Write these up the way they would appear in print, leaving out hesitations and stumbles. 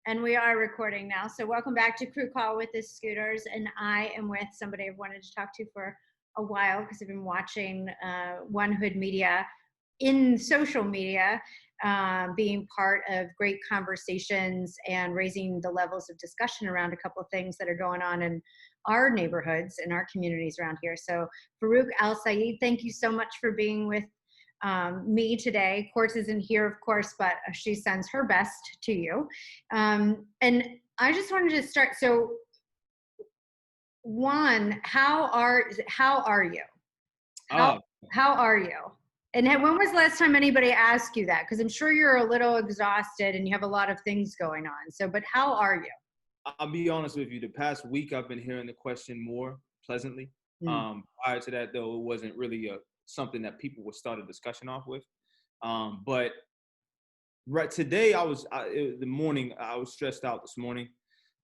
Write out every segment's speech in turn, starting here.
And we are recording now. So welcome back to Crew Call with the Scooters. And I am with somebody I've wanted to talk to for a while because I've been watching One Hood Media in social media, being part of great conversations and raising the levels of discussion around a couple of things that are going on in our neighborhoods and our communities around here. So Farooq Al-Said, thank you so much for being with me today. Quartz isn't here, of course, but she sends her best to you. And I just wanted to start. So, one, how are you? How are you? And when was the last time anybody asked you that? Because I'm sure you're a little exhausted and you have a lot of things going on. So, but how are you? I'll be honest with you. The past week, I've been hearing the question more pleasantly. Prior to that, though, it wasn't really something that people would start a discussion off with. But right today, the morning, I was stressed out this morning.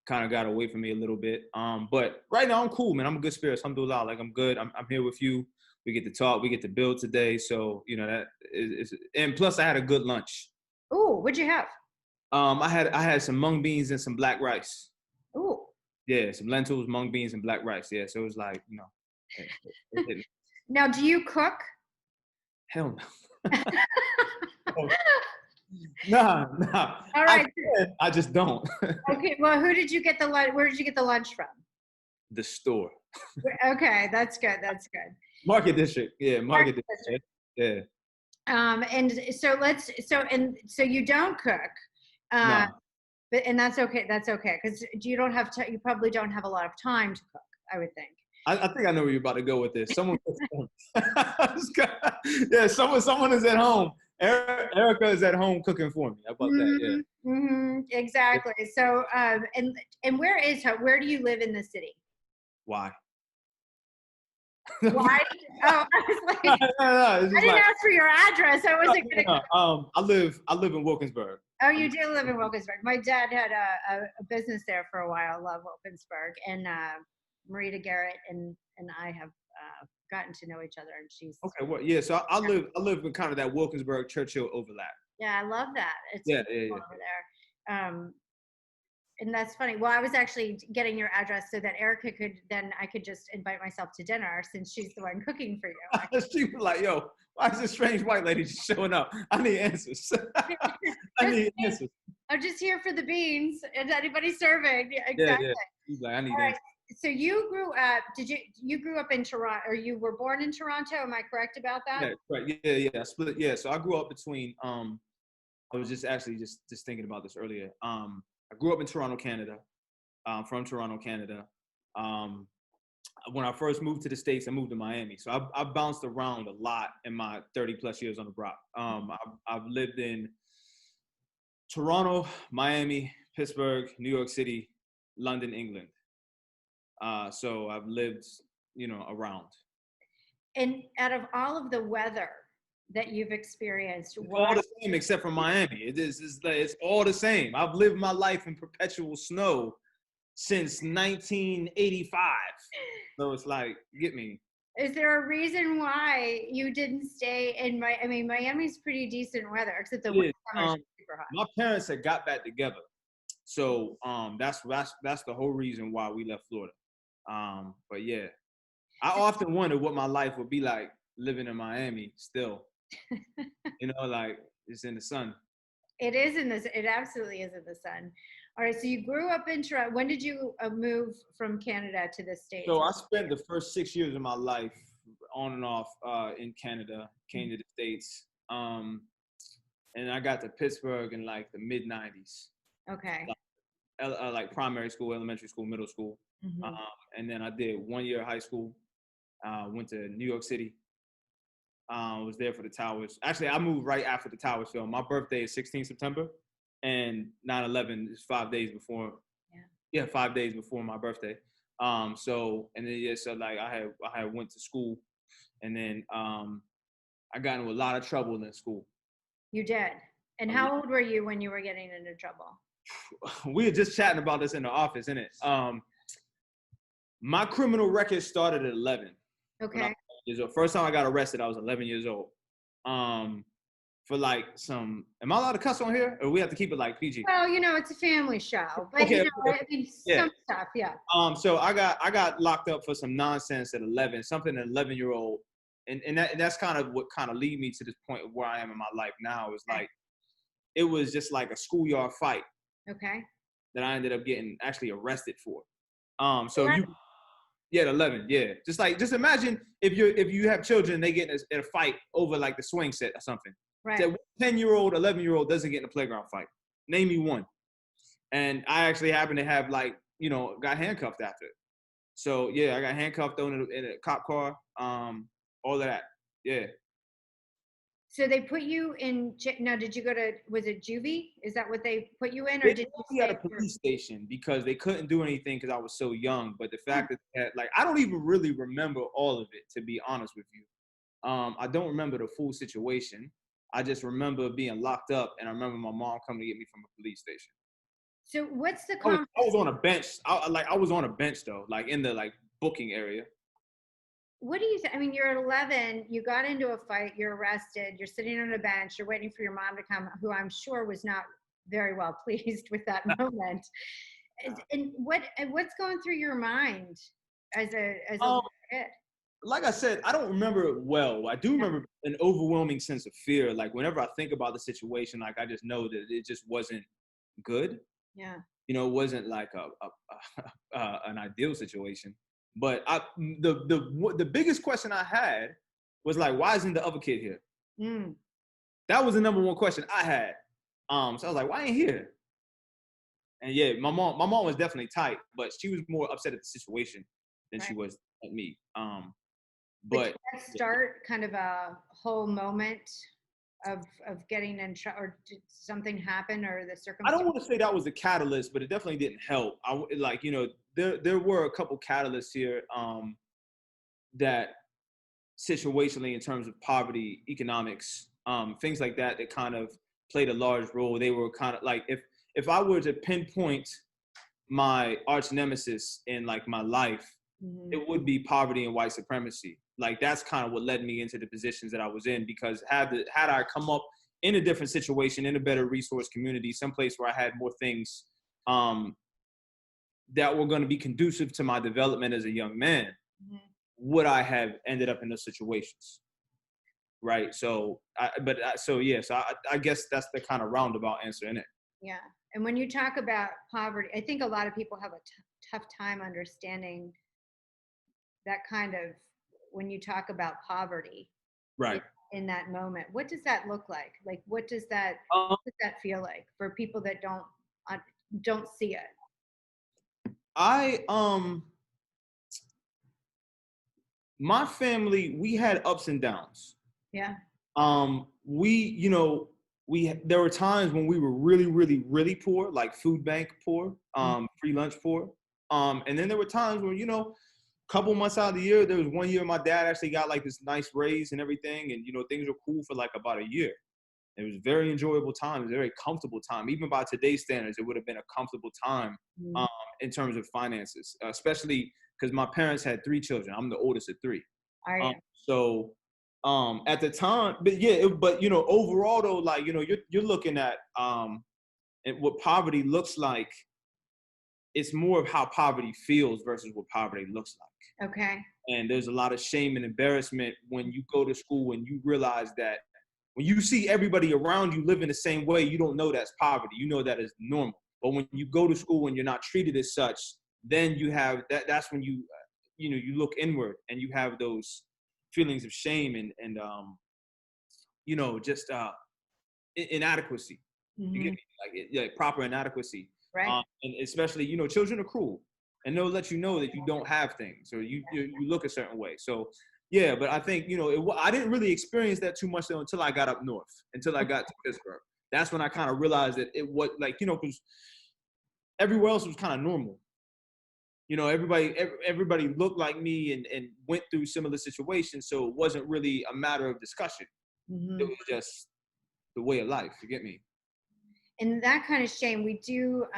Kind of got away from me a little bit. But right now, I'm cool, man. I'm in good spirits. Alhamdulillah. Like, I'm good. I'm here with you. We get to talk. We get to build today. So, you know, that is, and plus I had a good lunch. Ooh, what'd you have? I had some mung beans and some black rice. Ooh. Yeah, some lentils, mung beans, and black rice. Yeah, so it was like, you know. Now, do you cook? Hell no. Nah. All right. I just don't. Okay. Well, where did you get the lunch from? The store. Okay, that's good. That's good. Market district. Yeah, market district. Yeah. And so you don't cook. No. And that's okay. That's okay because you probably don't have a lot of time to cook, I would think. I think I know where you're about to go with this. Someone yeah, someone is at home. Erica is at home cooking for me. How about that? Yeah. Mm-hmm, exactly. Yeah. So and where do you live in the city? Why? Why? Oh, I was like, no, I didn't ask for your address. I wasn't gonna. I live in Wilkinsburg. Oh, you do live in Wilkinsburg. My dad had a business there for a while. Love Wilkinsburg, and Marita Garrett and I have gotten to know each other, and she's okay. Well, yeah. So I live in kind of that Wilkinsburg Churchill overlap. Yeah, I love that. It's yeah. over there. And that's funny. Well, I was actually getting your address so that Erica I could just invite myself to dinner since she's the one cooking for you. She was like, yo, why is this strange white lady just showing up? I need answers. I need answers. I'm just here for the beans. Is anybody serving? Exactly. Yeah. He's like, I need answers. Right. So you grew up, you grew up in Toronto, or you were born in Toronto? Am I correct about that? Yeah, right. Yeah. Split. Yeah. So I grew up between, I was just thinking about this earlier. I grew up in Toronto, Canada. From Toronto, Canada. When I first moved to the States, I moved to Miami. So I bounced around a lot in my 30 plus years on the block. I've lived in Toronto, Miami, Pittsburgh, New York City, London, England. So I've lived, around. And out of all of the weather that you've experienced, all the same except for Miami. It's all the same. I've lived my life in perpetual snow since 1985. So it's like, get me. Is there a reason why you didn't stay in Miami's pretty decent weather, except the winter summer is super hot. My parents had got back together. So that's the whole reason why we left Florida. But yeah, I often wonder what my life would be like living in Miami still. Like it's in the sun. It absolutely is in the sun. All right, so you grew up in Toronto. When did you move from Canada to the States? So I spent the first 6 years of my life on and off in Canada, came to the States. And I got to Pittsburgh in like the mid 90s. Okay. Like primary school, elementary school, middle school. Mm-hmm. And then I did 1 year of high school. Went to New York City. Was there for the Towers. Actually, I moved right after the Towers film. My birthday is 16 September, and 9/11 is 5 days before. Yeah, 5 days before my birthday. So like I had went to school, and then I got into a lot of trouble in school. You did. And how old were you when you were getting into trouble? We were just chatting about this in the office, innit? My criminal record started at 11. Okay. First time I got arrested, I was 11 years old. for like some. Am I allowed to cuss on here, or we have to keep it like PG? Well, it's a family show, but Okay. I mean, Yeah. some stuff, yeah. So I got locked up for some nonsense at 11, something an 11-year-old, and that's kind of what kind of lead me to this point of where I am in my life now. Is like it was just like a schoolyard fight. Okay. That I ended up getting actually arrested for. So Yeah, 11, yeah. Just imagine if you have children, they get in a fight over like the swing set or something. right. So 10-year-old, 11-year-old doesn't get in a playground fight. Name me one. And I actually happen to have got handcuffed after it. So yeah, I got handcuffed in a cop car. All of that. Yeah. So they put you in. Now, did you go to? Was it juvie? Is that what they put you in, or They did put you me at stay a police station because they couldn't do anything because I was so young. But the fact that I don't even really remember all of it, to be honest with you. I don't remember the full situation. I just remember being locked up, and I remember my mom coming to get me from a police station. So what's the I was on a bench. I was on a bench though, like in the booking area. What do you I mean, you're 11, you got into a fight, you're arrested, you're sitting on a bench, you're waiting for your mom to come, who I'm sure was not very well pleased with that moment. And what's going through your mind as a kid? Like I said, I don't remember it well. I do remember an overwhelming sense of fear. Like whenever I think about the situation, like I just know that it just wasn't good. Yeah. It wasn't like an ideal situation. But the biggest question I had was like, why isn't the other kid here? Mm. That was the number one question I had. So I was like, why ain't here? And yeah, my mom was definitely tight, but she was more upset at the situation than she was at me. But did that start kind of a whole moment of getting in trouble, or did something happen, or the circumstance? I don't want to say that was the catalyst, but it definitely didn't help. There were a couple catalysts here that situationally in terms of poverty, economics, things like that kind of played a large role. They were kind of like if I were to pinpoint my arch nemesis in like my life, it would be poverty and white supremacy. Like that's kind of what led me into the positions that I was in, because had I come up in a different situation, in a better resource community, someplace where I had more things that were going to be conducive to my development as a young man, would I have ended up in those situations? Right. So, I guess that's the kind of roundabout answer in it. Yeah. And when you talk about poverty, I think a lot of people have a tough time understanding that kind of, when you talk about poverty, right, in that moment. What does that look like? Like, what does that feel like for people that don't see it? My family, we had ups and downs. Yeah. There were times when we were really, really, really poor, like food bank poor, free lunch poor. And then there were times where, couple months out of the year, there was one year my dad actually got like this nice raise and everything. And, things were cool for like about a year. It was a very enjoyable time. It was a very comfortable time. Even by today's standards, it would have been a comfortable time in terms of finances, especially because my parents had 3 children. I'm the oldest of 3. So at the time, but overall though, like, you're looking at what poverty looks like. It's more of how poverty feels versus what poverty looks like. Okay. And there's a lot of shame and embarrassment when you go to school and you realize that when you see everybody around you living the same way, you don't know that's poverty. You know that is normal. But when you go to school and you're not treated as such, then you have that. That's when you look inward and you have those feelings of shame and just inadequacy. You get me? Like proper inadequacy. Right. And especially, children are cruel, and they'll let you know that you don't have things, or you look a certain way. So, yeah, but I think, I didn't really experience that too much though until I got up north, until I got to Pittsburgh. That's when I kind of realized that it was like, because everywhere else was kind of normal. Everybody looked like me and went through similar situations. So it wasn't really a matter of discussion. It was just the way of life. You get me? And that kind of shame, we do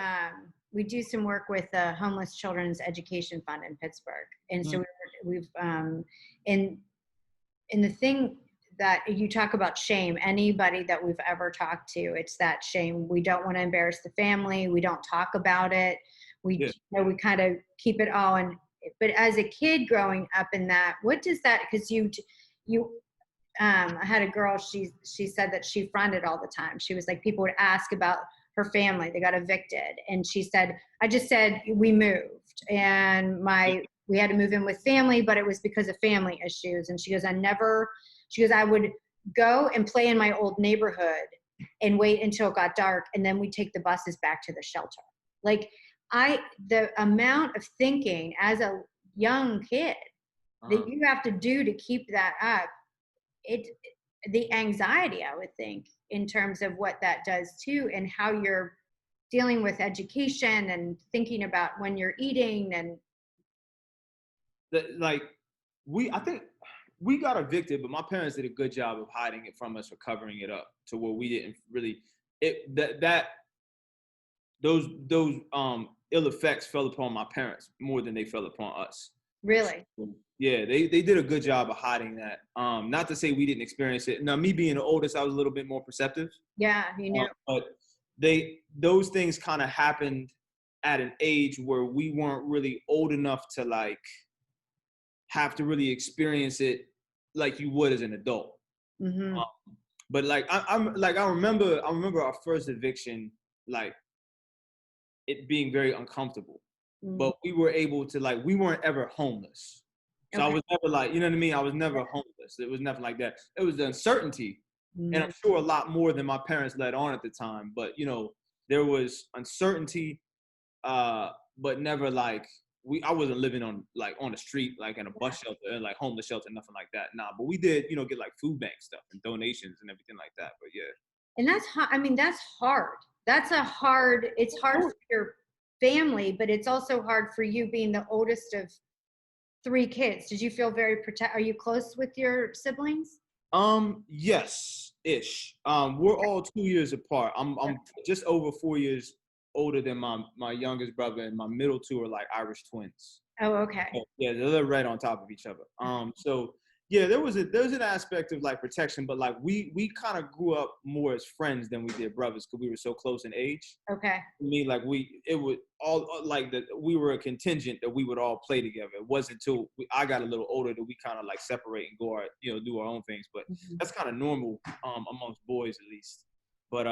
some work with the Homeless Children's Education Fund in Pittsburgh, and so we've and the thing that you talk about shame. Anybody that we've ever talked to, it's that shame. We don't want to embarrass the family. We don't talk about it. We, Yeah. you know, we kind of keep it all. And but as a kid growing up in that, what does that? Because you I had a girl. She said that she fronted all the time. She was like, people would ask about her family. They got evicted, and she said, I just said we moved, and we had to move in with family, but it was because of family issues. And she goes, I would go and play in my old neighborhood and wait until it got dark, and then we take the buses back to the shelter. Like the amount of thinking as a young kid that you have to do to keep that up, the anxiety, I would think, in terms of what that does too, and how you're dealing with education and thinking about when you're eating and like I think we got evicted, but my parents did a good job of hiding it from us or covering it up to where we didn't really those ill effects fell upon my parents more than they fell upon us. really. So, yeah, they did a good job of hiding that. Not to say we didn't experience it. Now, me being the oldest, I was a little bit more perceptive. Yeah, you knew. But those things kind of happened at an age where we weren't really old enough to like have to really experience it like you would as an adult. Mm-hmm. But like I remember our first eviction, like it being very uncomfortable. Mm-hmm. But we were able to like we weren't ever homeless. So Okay. I was never like, you know what I mean? I was never homeless. It was nothing like that. It was the uncertainty. And I'm sure a lot more than my parents let on at the time. But, you know, there was uncertainty, but never like, I wasn't living on the street, like in a bus shelter, like homeless shelter, nothing like that. Nah, but we did, you know, get like food bank stuff and donations and everything like that. But yeah. And that's hard. I mean, that's hard. It's hard for your family, but it's also hard for you being the oldest of 3 kids. Did you feel very are you close with your siblings? Yes, ish. We're all 2 years apart. I'm just over 4 years older than my youngest brother, and my middle 2 are like Irish twins. Oh, okay. So, yeah, they're right on top of each other. So yeah, there's an aspect of like protection, but like we kind of grew up more as friends than we did brothers because we were so close in age. Okay. I mean, like it would all like that. We were a contingent that we would all play together. It wasn't until I got a little older that we kind of like separate and go do our own things. But that's kind of normal amongst boys at least. But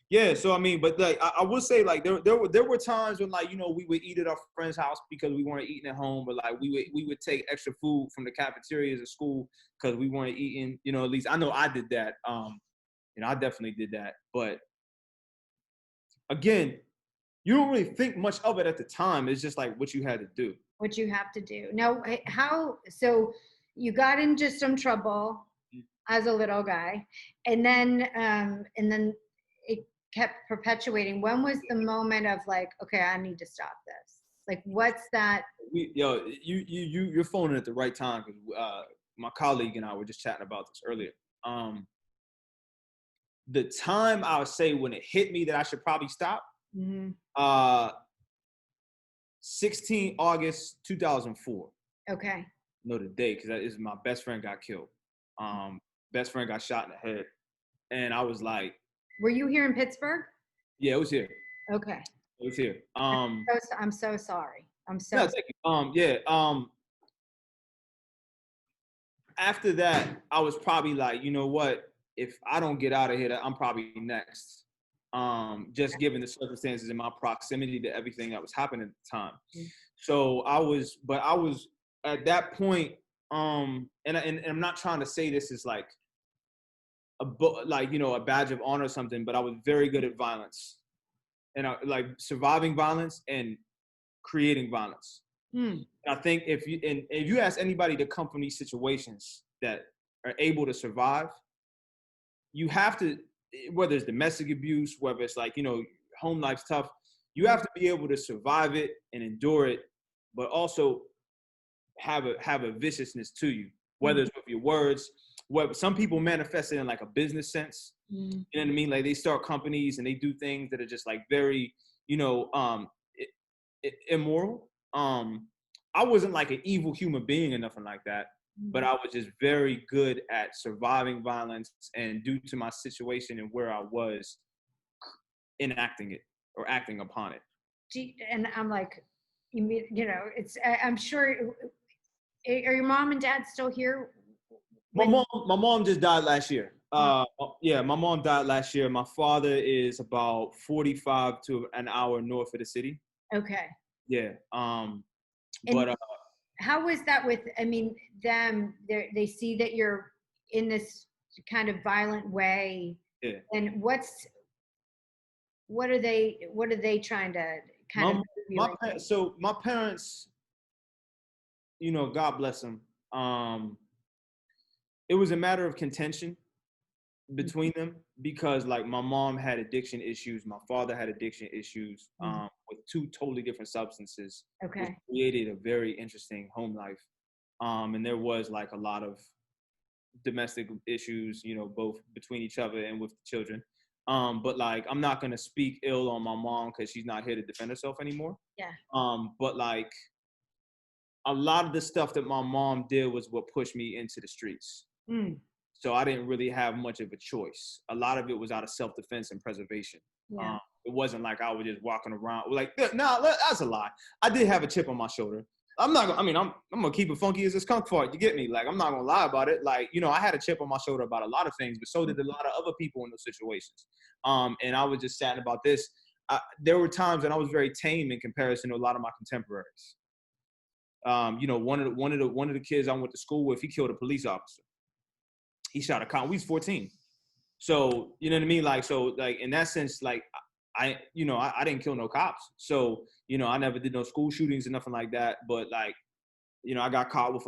yeah. So I mean, but like I would say like there were times when like we would eat at our friend's house because we weren't eating at home, but like we would take extra food from the cafeterias at school because we weren't eating. At least I know I did that. I definitely did that. But again, you don't really think much of it at the time. It's just like what you had to do. What you have to do. Now, so you got into some trouble as a little guy, and then it kept perpetuating. When was the moment of like, okay, I need to stop this? Like, what's that? You're phoning at the right time because my colleague and I were just chatting about this earlier. The time I would say when it hit me that I should probably stop. 16 August 2004. Okay. Know the day because that is my best friend got killed. Best friend got shot in the head, and I was like, were you here in Pittsburgh? Yeah, it was here. Okay. It was here. I'm so sorry. I'm so no, thank you. After that, I was probably like, you know what? If I don't get out of here, I'm probably next. Just given the circumstances and my proximity to everything that was happening at the time. So I was at that point, and I'm not trying to say this is like a badge of honor or something, but I was very good at violence, and like surviving violence and creating violence. I think if you ask anybody to come from these situations that are able to survive, you have to, whether it's domestic abuse, whether it's like, home life's tough, you have to be able to survive it and endure it, but also have a viciousness to you, whether it's with your words. Some people manifest it in like a business sense. You know what I mean? Like they start companies and they do things that are just like very, immoral. I wasn't like an evil human being or nothing like that, but I was just very good at surviving violence, and due to my situation and where I was, enacting it or acting upon it. And I'm like, I'm sure. Are your mom and dad still here? My mom just died last year. Yeah, my mom died last year. My father is about 45 to an hour north of the city. Okay. Yeah. But how was that with, I mean, them, they see that you're in this kind of violent way. Yeah. And what are they trying to kind of? So my parents, God bless them. It was a matter of contention between them, because like my mom had addiction issues, my father had addiction issues, with two totally different substances. Okay. Which created a very interesting home life. And there was like a lot of domestic issues, both between each other and with the children. But like, I'm not gonna speak ill on my mom because she's not here to defend herself anymore. Yeah. But like, a lot of the stuff that my mom did was what pushed me into the streets. So I didn't really have much of a choice. A lot of it was out of self-defense and preservation. Yeah. It wasn't like I was just walking around like, no, that's a lie. I did have a chip on my shoulder. I'm gonna keep it funky as a skunk fart. You get me? Like, I'm not gonna lie about it. Like, I had a chip on my shoulder about a lot of things, but so did a lot of other people in those situations. And I was just sad about this. There were times when I was very tame in comparison to a lot of my contemporaries. One of the kids I went to school with, he killed a police officer. He shot a cop. We was 14. So, you know what I mean? Like, so like in that sense, like I didn't kill no cops. So, I never did no school shootings or nothing like that. But like, I got caught with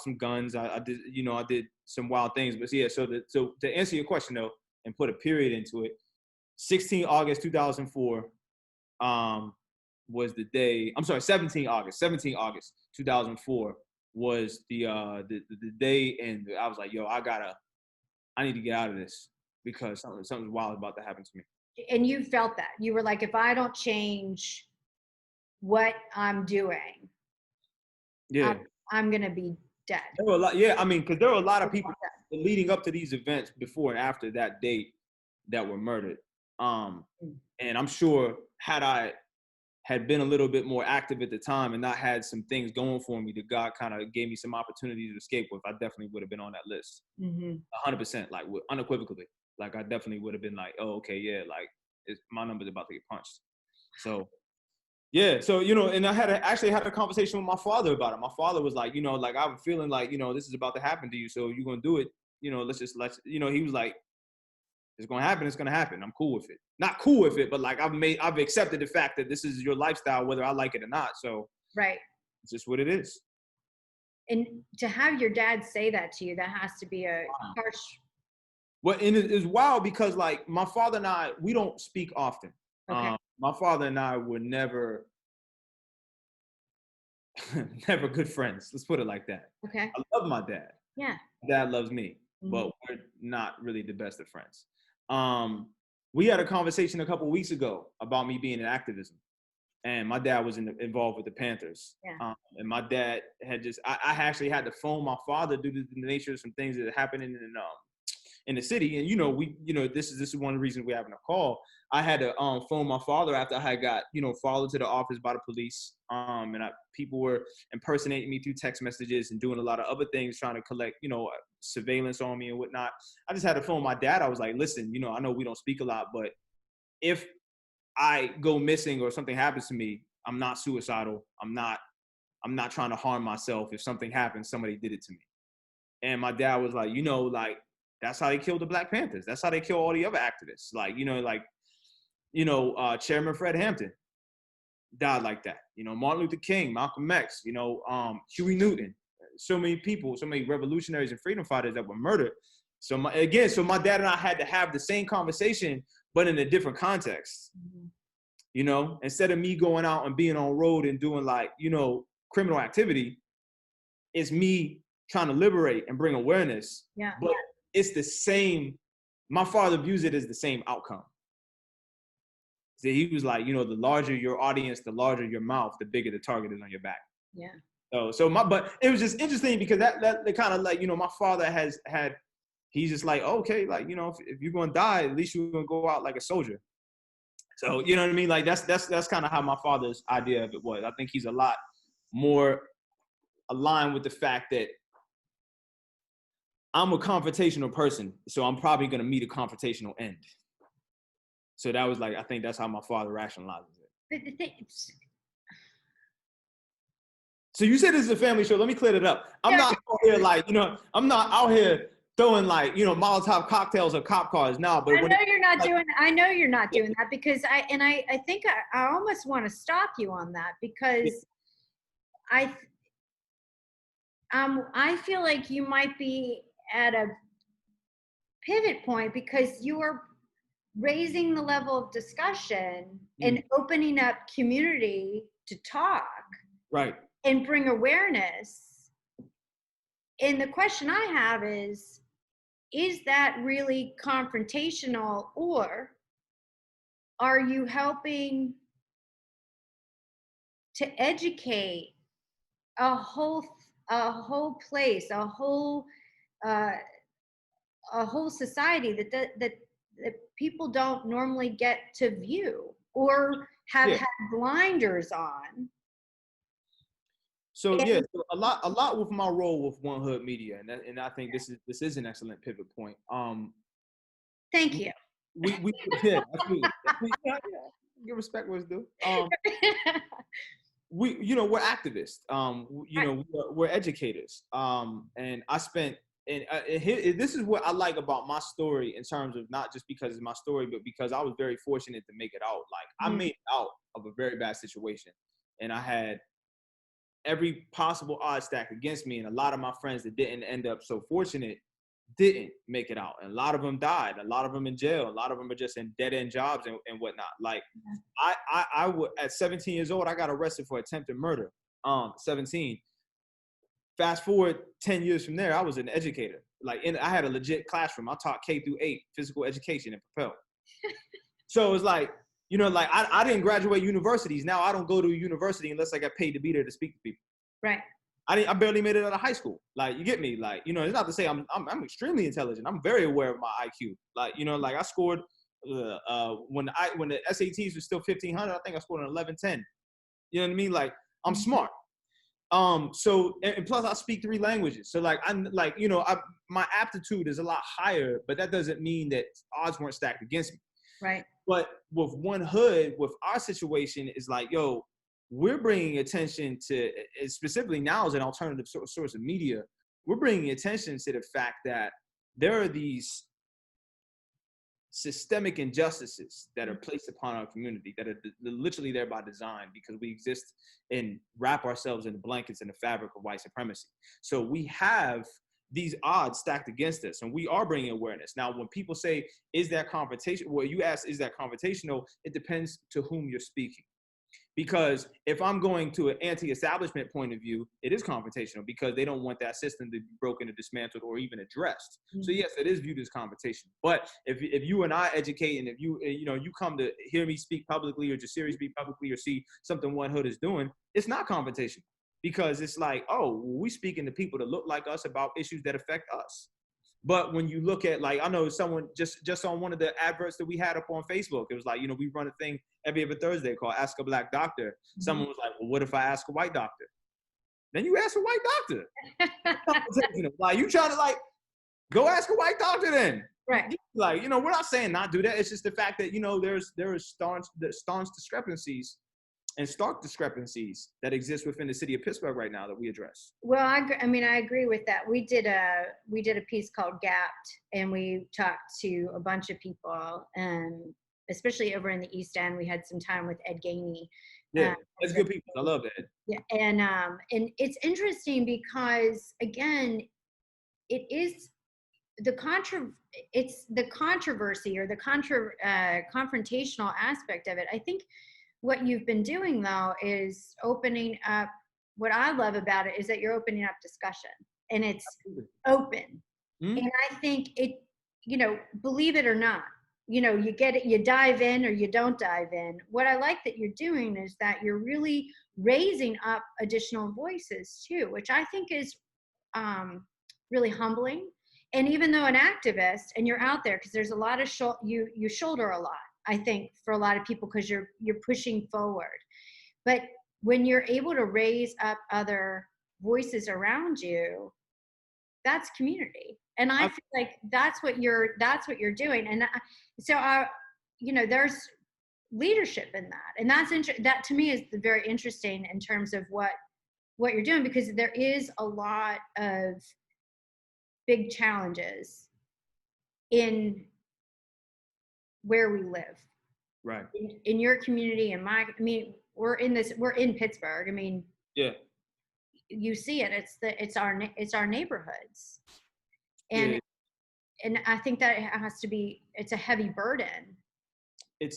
some guns. I did some wild things. But yeah, so to answer your question though, and put a period into it, 16 August 2004 was the day. I'm sorry, 17 August 2004 was the day, and I was like, yo, I need to get out of this because something's wild about to happen to me. And you felt that. You were like, if I don't change what I'm doing, yeah, I'm gonna be dead. There were a lot, yeah, I mean, because there were a lot of people leading up to these events before and after that date that were murdered. And I'm sure had I had been a little bit more active at the time and not had some things going for me that God kind of gave me some opportunities to escape with, I definitely would have been on that list. 100%, like unequivocally. Like, I definitely would have been like, oh, okay, yeah, like my number's about to get punched. So, yeah, so, and I actually had a conversation with my father about it. My father was like, like, I'm feeling like, this is about to happen to you. So you're going to do it. He was like, it's going to happen. It's going to happen. I'm cool with it. Not cool with it, but like I've accepted the fact that this is your lifestyle, whether I like it or not. So right, it's just what it is. And to have your dad say that to you, that has to be a harsh. Well, and it's wild because like my father and I, we don't speak often. Okay. My father and I were never good friends. Let's put it like that. Okay. I love my dad. Yeah. My dad loves me, but we're not really the best of friends. We had a conversation a couple of weeks ago about me being in activism, and my dad was involved with the Panthers. Yeah. And my dad had I actually had to phone my father due to the nature of some things that happened in the city. And this is one of the reasons we're having a call. I had to phone my father after I had got followed to the office by the police. And people were impersonating me through text messages and doing a lot of other things, trying to collect surveillance on me and whatnot. I just had to phone my dad. I was like, listen, I know we don't speak a lot, but if I go missing or something happens to me, I'm not suicidal. I'm not trying to harm myself. If something happens, somebody did it to me. And my dad was like, that's how they killed the Black Panthers. That's how they kill all the other activists. Chairman Fred Hampton died like that. Martin Luther King, Malcolm X, Huey Newton, so many people, so many revolutionaries and freedom fighters that were murdered. So my dad and I had to have the same conversation, but in a different context. Instead of me going out and being on road and doing criminal activity, it's me trying to liberate and bring awareness. Yeah. But it's the same. My father views it as the same outcome. So he was like, the larger your audience, the larger your mouth, the bigger the target is on your back. Yeah. But it was just interesting because that kind of like, you know, my father he's just like, okay, like, you know, if you're going to die, at least you're going to go out like a soldier. So, you know what I mean? Like that's kind of how my father's idea of it was. I think he's a lot more aligned with the fact that I'm a confrontational person, so I'm probably going to meet a confrontational end. So that was like, I think that's how my father rationalizes it. So you said this is a family show. Let me clear it up. I'm not out here like, you know, I'm not out here throwing like, you know, Molotov cocktails or cop cars. No, but I know you're not doing that because I think I almost want to stop you on that because I feel like you might be at a pivot point because you are raising the level of discussion and opening up community to talk. Right. And bring awareness. And the question I have is that really confrontational, or are you helping to educate a whole place, a whole society that people don't normally get to view or have had blinders on? So yeah, so a lot with my role with One Hood Media, and I think this is an excellent pivot point. Thank you. We yeah, absolutely. Yeah, give respect where it's due. We're activists. We're educators. And I spent this is what I like about my story in terms of not just because it's my story, but because I was very fortunate to make it out. Like I made it out of a very bad situation, and I had every possible odds stacked against me, and a lot of my friends that didn't end up so fortunate didn't make it out, and a lot of them died, a lot of them in jail, a lot of them are just in dead-end jobs and whatnot. Like I would, at 17 years old, I got arrested for attempted murder. 17. Fast forward 10 years from there, I was an educator. Like I had a legit classroom. I taught K through 8 physical education and Propel. So it's like, you know, like I didn't graduate universities. Now I don't go to a university unless I got paid to be there to speak to people. Right. I barely made it out of high school. Like, you get me? Like, you know, it's not to say I'm extremely intelligent. I'm very aware of my IQ. Like, you know, like I scored when the SATs were still 1,500, I think I scored an 1110. You know what I mean? Like, I'm smart. So and plus I speak 3 languages. So like I'm like, you know, my aptitude is a lot higher, but that doesn't mean that odds weren't stacked against me. Right. But with One Hood, with our situation, is like, yo, we're bringing attention to, specifically now as an alternative source of media, we're bringing attention to the fact that there are these systemic injustices that are placed upon our community that are literally there by design, because we exist and wrap ourselves in the blankets and the fabric of white supremacy. So we have these odds stacked against us, and we are bringing awareness. Now, when people say, is that confrontation? Well, you ask, is that confrontational? It depends to whom you're speaking. Because if I'm going to an anti-establishment point of view, it is confrontational because they don't want that system to be broken or dismantled or even addressed. Mm-hmm. So yes, it is viewed as confrontation. But if you and I educate, and if you come to hear me speak publicly or just series speak publicly or see something One Hood is doing, it's not confrontation, because it's like, oh, we speaking to people that look like us about issues that affect us. But when you look at, like, I know someone just on one of the adverts that we had up on Facebook, it was like, you know, we run a thing every other Thursday called Ask a Black Doctor. Mm-hmm. Someone was like, well, what if I ask a white doctor? Then you ask a white doctor. Like, you trying to, like, go ask a white doctor then. Right. Like, you know, we're not saying not do that. It's just the fact that, you know, there is staunch discrepancies and stark discrepancies that exist within the city of Pittsburgh right now that we address. Well, I agree with that. We did a piece called Gapped, and we talked to a bunch of people, especially over in the East End. We had some time with Ed Gainey. Yeah, that's good people. I love Ed. Yeah, and it's interesting because, again, it is the controversy or the confrontational aspect of it. I think what you've been doing, though, is opening up. What I love about it is that you're opening up discussion, and it's open. Mm-hmm. And I think it, you know, believe it or not, you know, you get it, you dive in or you don't dive in. What I like that you're doing is that you're really raising up additional voices too, which I think is really humbling. And even though an activist, and you're out there because there's a lot of you shoulder a lot, I think, for a lot of people, because you're pushing forward. But when you're able to raise up other voices around you, that's community. And I feel like that's what you're doing. And so you know, there's leadership in that, and that to me is very interesting in terms of what you're doing, because there is a lot of big challenges in where we live, right? In your community, I mean, we're in Pittsburgh. I mean, yeah, you see it. It's our neighborhoods, and yeah. and I think that it's a heavy burden. And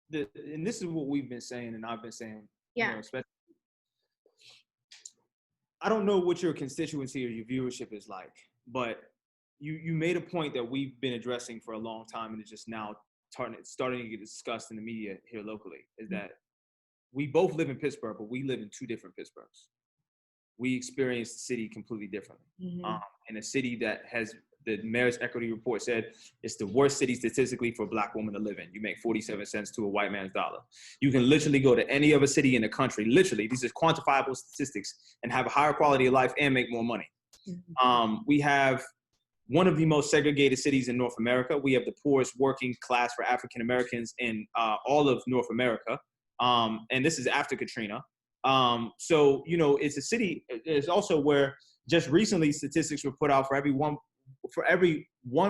this is what we've been saying, and I've been saying. Yeah. You know, especially, I don't know what your constituency or your viewership is like, but you made a point that we've been addressing for a long time, and it's just now starting to get discussed in the media here locally, is that we both live in Pittsburgh, but we live in two different Pittsburghs. We experience the city completely differently. In a city that has, the Mayor's Equity Report said, it's the worst city statistically for a Black woman to live in. You make 47 cents to a white man's dollar. You can literally go to any other city in the country, literally, these are quantifiable statistics, and have a higher quality of life and make more money. We have one of the most segregated cities in North America. We have the poorest working class for African Americans in all of North America. And this is after Katrina. So, you know, it's a city. It's also where just recently statistics were put out for every one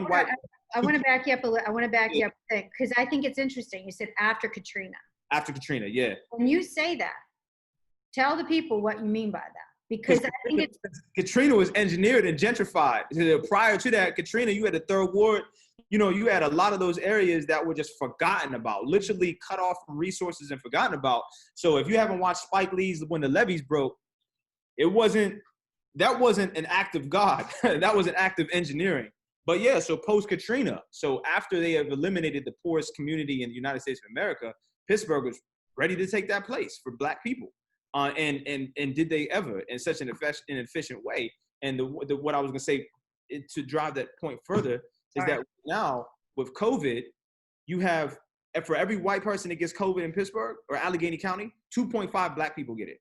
white. I want to back you up because I think it's interesting. You said after Katrina. After Katrina, yeah. When you say that, tell the people what you mean by that. Because I think Katrina was engineered and gentrified. Prior to that, Katrina, you had the Third Ward. You know, you had a lot of those areas that were just forgotten about, literally cut off from resources and forgotten about. So if you haven't watched Spike Lee's When the Levees Broke, that wasn't an act of God. That was an act of engineering. But yeah, so post-Katrina, so after they have eliminated the poorest community in the United States of America, Pittsburgh was ready to take that place for Black people. And did they ever in such an efficient way? And what I was gonna say to drive that point further is that now with COVID, you have, for every white person that gets COVID in Pittsburgh or Allegheny County, 2.5 Black people get it.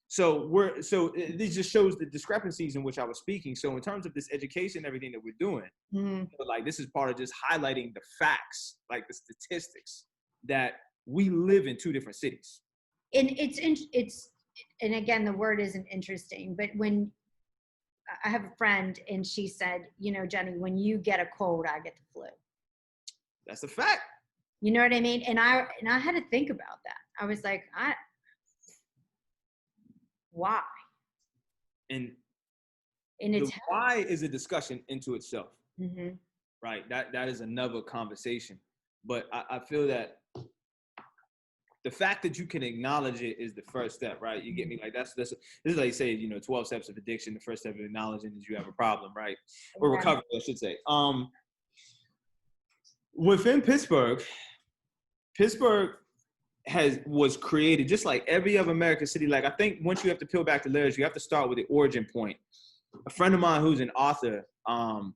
So this just shows the discrepancies in which I was speaking. So in terms of this education, everything that we're doing, like this is part of just highlighting the facts, like the statistics, that we live in two different cities. And and again, the word isn't interesting, but when I have a friend and she said, you know, Jenny, when you get a cold, I get the flu. That's a fact. You know what I mean? And I had to think about that. I was like, why? And it's why is a discussion into itself, right? That is another conversation. But I feel that the fact that you can acknowledge it is the first step, right? You get me? Like this is like you say, you know, 12 steps of addiction. The first step of acknowledging is you have a problem, right? Or recovery, I should say. Within Pittsburgh was created just like every other American city. Like I think once you have to peel back the layers, you have to start with the origin point. A friend of mine who's an author, I'm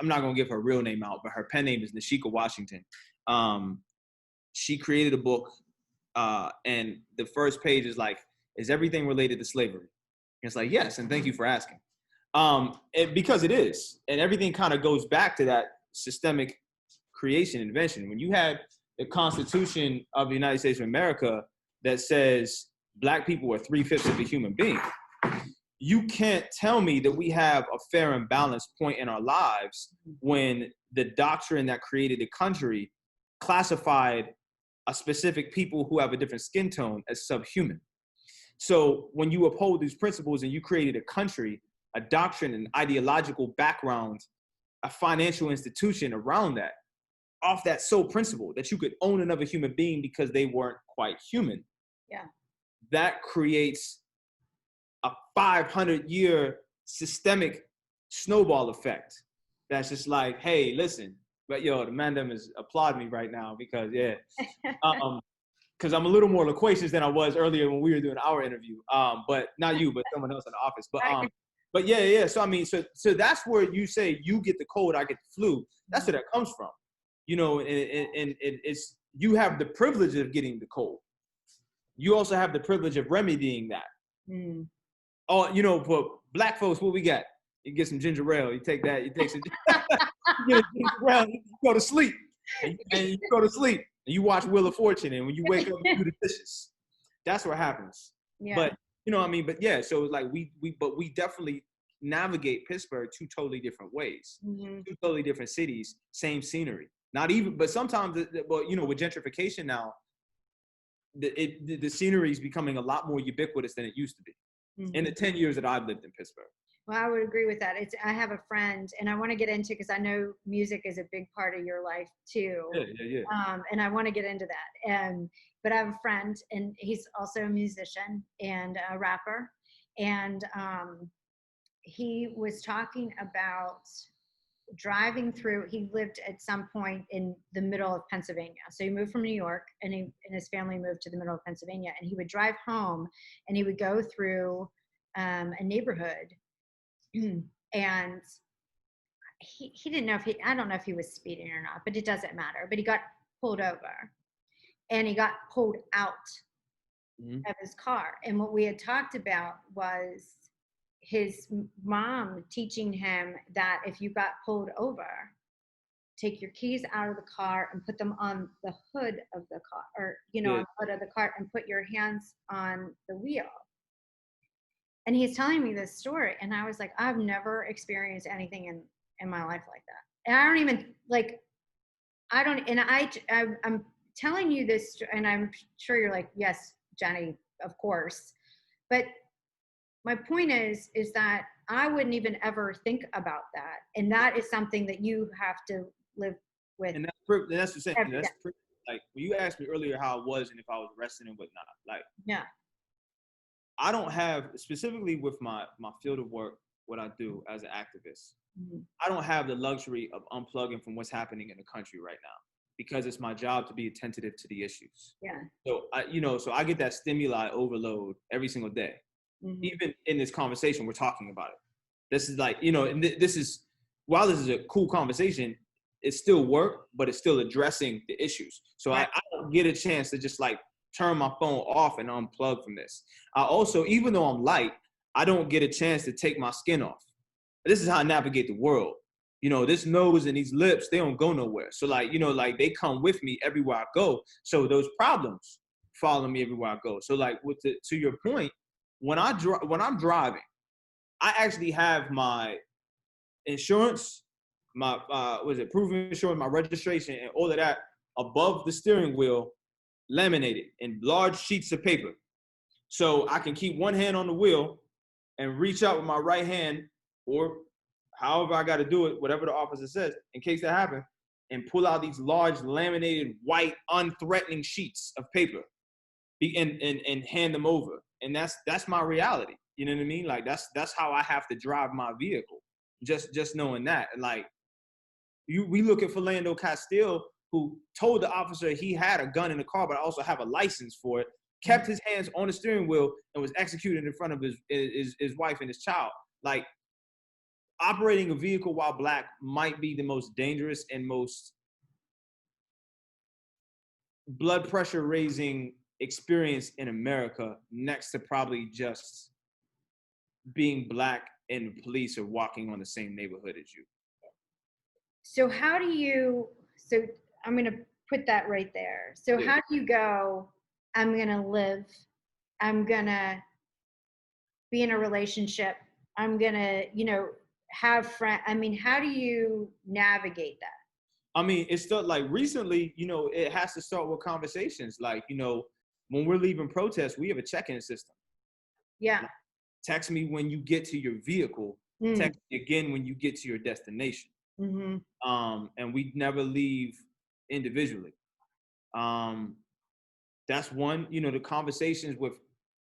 not gonna give her real name out, but her pen name is Nashika Washington. She created a book, and the first page is like, is everything related to slavery? And it's like, yes, and thank you for asking. Because it is, and everything kind of goes back to that systemic creation invention. When you had the Constitution of the United States of America that says Black people are 3/5 of the human being, you can't tell me that we have a fair and balanced point in our lives when the doctrine that created the country classified a specific people who have a different skin tone as subhuman. So when you uphold these principles and you created a country, a doctrine, an ideological background, a financial institution around that, off that sole principle that you could own another human being because they weren't quite human. Yeah. That creates a 500-year systemic snowball effect. That's just like, hey, listen, But yo, the mandem is applauding me right now because yeah, because I'm a little more loquacious than I was earlier when we were doing our interview. But not you, but someone else in the office. But yeah. So I mean, so that's where you say you get the cold, I get the flu. That's where that comes from, you know. And it's you have the privilege of getting the cold. You also have the privilege of remedying that. Mm. Oh, you know, for black folks, what we got? You get some ginger ale. You take that. You take some. You get a ginger ale. You go to sleep, and you go to sleep. And you watch Wheel of Fortune, and when you wake up, you do the dishes. That's what happens. Yeah. But you know what I mean? But yeah, so like we definitely navigate Pittsburgh two totally different ways. Mm-hmm. Two totally different cities, same scenery. Not even, but sometimes, well, you know, with gentrification now, the scenery is becoming a lot more ubiquitous than it used to be. Mm-hmm. In the 10 years that I've lived in Pittsburgh. Well, I would agree with that. I have a friend, and I want to get into, because I know music is a big part of your life too. Yeah. And I want to get into that. But I have a friend, and he's also a musician and a rapper. And he was talking about driving through. He lived at some point in the middle of Pennsylvania. So he moved from New York, and his family moved to the middle of Pennsylvania. And he would drive home, and he would go through a neighborhood. And he didn't know I don't know if he was speeding or not, but it doesn't matter. But he got pulled over, and he got pulled out of his car. And what we had talked about was his mom teaching him that if you got pulled over, take your keys out of the car and put them on the hood of the car, or, you know, on the hood of the car, and put your hands on the wheel. And he's telling me this story, and I was like, I've never experienced anything in my life like that. And I don't even I'm telling you this, and I'm sure you're like, yes, Jenny, of course. But my point is that I wouldn't even ever think about that. And that is something that you have to live with. And that's the same. Like when you asked me earlier how it was and if I was arrested and whatnot, like, yeah. I don't have, specifically with my field of work, what I do as an activist, I don't have the luxury of unplugging from what's happening in the country right now, because it's my job to be attentive to the issues. Yeah. So I get that stimuli overload every single day. Mm-hmm. Even in this conversation, we're talking about it. This is like, you know, and while this is a cool conversation, it's still work, but it's still addressing the issues. So right. I don't get a chance to just like turn my phone off and unplug from this. I also, even though I'm light, I don't get a chance to take my skin off. This is how I navigate the world. You know, this nose and these lips, they don't go nowhere. So like, you know, like they come with me everywhere I go. So those problems follow me everywhere I go. So like to your point, when I'm driving, I actually have my insurance, my proof of insurance, my registration, and all of that above the steering wheel, laminated in large sheets of paper. So I can keep one hand on the wheel and reach out with my right hand, or however I got to do it, whatever the officer says, in case that happens, and pull out these large laminated white unthreatening sheets of paper and hand them over. And that's my reality. You know what I mean? Like that's how I have to drive my vehicle. Just knowing that. And like we look at Philando Castile, who told the officer he had a gun in the car, but I also have a license for it, kept his hands on the steering wheel and was executed in front of his wife and his child. Like, operating a vehicle while black might be the most dangerous and most blood pressure raising experience in America, next to probably just being black and the police are walking on the same neighborhood as you. So I'm going to put that right there. So yeah. How do you go, I'm going to live, I'm going to be in a relationship, I'm going to, you know, have friends. I mean, how do you navigate that? I mean, it's still like recently, you know, it has to start with conversations. Like, you know, when we're leaving protests, we have a check-in system. Yeah. Like, text me when you get to your vehicle. Text me again when you get to your destination. Mm-hmm. And we never leave individually. That's one. You know, the conversations with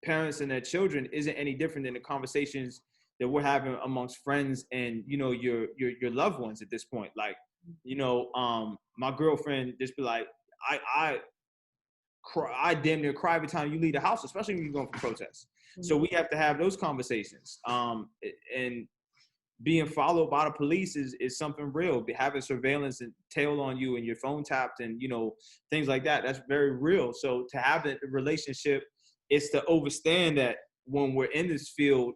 parents and their children isn't any different than the conversations that we're having amongst friends and, you know, your loved ones at this point. Like, You know, my girlfriend just be like, I cry, I damn near cry every time you leave the house, especially when you're going for protests. So we have to have those conversations. And being followed by the police is something real. Having surveillance and tail on you and your phone tapped and, you know, things like that, that's very real. So to have that relationship is to understand that when we're in this field,